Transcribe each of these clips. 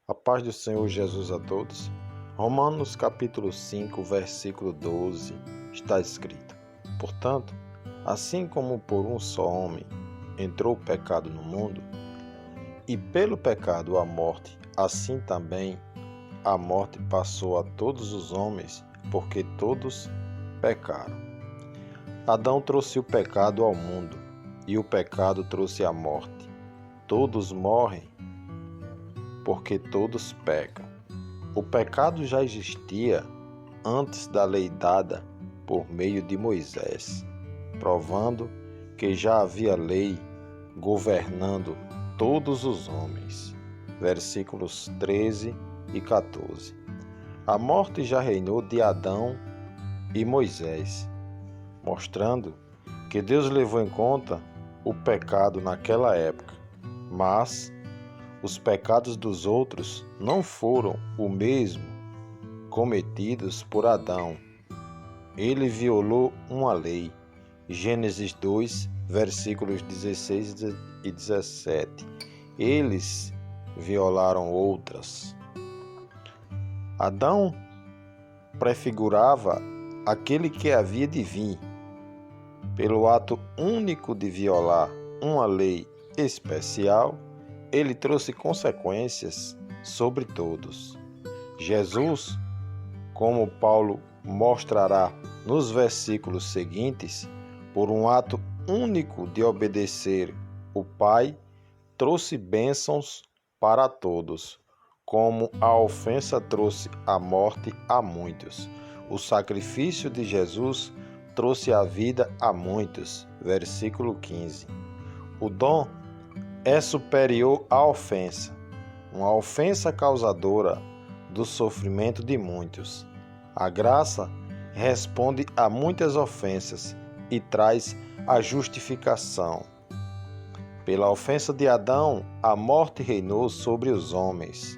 A paz do Senhor Jesus a todos. Romanos capítulo 5, versículo 12, está escrito: Portanto, assim como por um só homem entrou o pecado no mundo, e pelo pecado a morte, assim também a morte passou a todos os homens, porque todos pecaram. Adão trouxe o pecado ao mundo, e o pecado trouxe a morte. Todos morrem porque todos pecam. O pecado já existia antes da lei dada por meio de Moisés, provando que já havia lei governando todos os homens. Versículos 13 e 14. A morte já reinou de Adão e Moisés, mostrando que Deus levou em conta o pecado naquela época, mas os pecados dos outros não foram o mesmo cometidos por Adão. Ele violou uma lei. Gênesis 2, versículos 16 e 17. Eles violaram outras. Adão prefigurava aquele que havia de vir. Pelo ato único de violar uma lei especial, ele trouxe consequências sobre todos. Jesus, como Paulo mostrará nos versículos seguintes, por um ato único de obedecer o Pai, trouxe bênçãos para todos, como a ofensa trouxe a morte a muitos. O sacrifício de Jesus trouxe a vida a muitos. Versículo 15. O dom é superior à ofensa, uma ofensa causadora do sofrimento de muitos. A graça responde a muitas ofensas e traz a justificação. Pela ofensa de Adão, a morte reinou sobre os homens.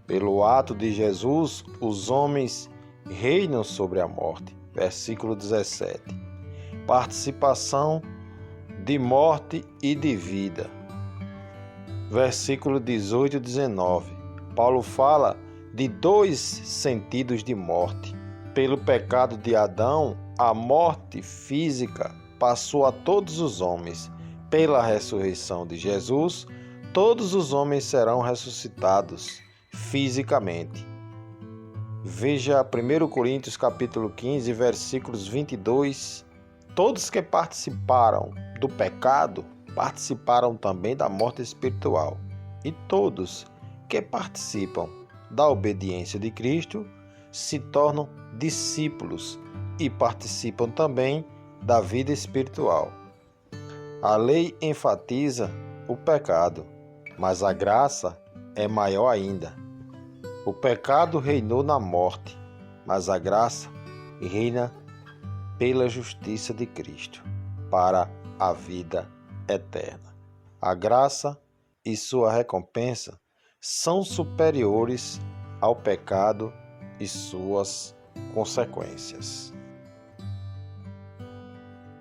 Pelo ato de Jesus, os homens reinam sobre a morte. Versículo 17. Participação de morte e de vida. Versículo 18 e 19. Paulo fala de dois sentidos de morte. Pelo pecado de Adão, a morte física passou a todos os homens. Pela ressurreição de Jesus, todos os homens serão ressuscitados fisicamente. Veja 1 Coríntios capítulo 15, versículos 22. Todos que participaram do pecado participaram também da morte espiritual. E todos que participam da obediência de Cristo se tornam discípulos e participam também da vida espiritual. A lei enfatiza o pecado, mas a graça é maior ainda. O pecado reinou na morte, mas a graça reina pela justiça de Cristo para a vida eterna. A graça e sua recompensa são superiores ao pecado e suas consequências.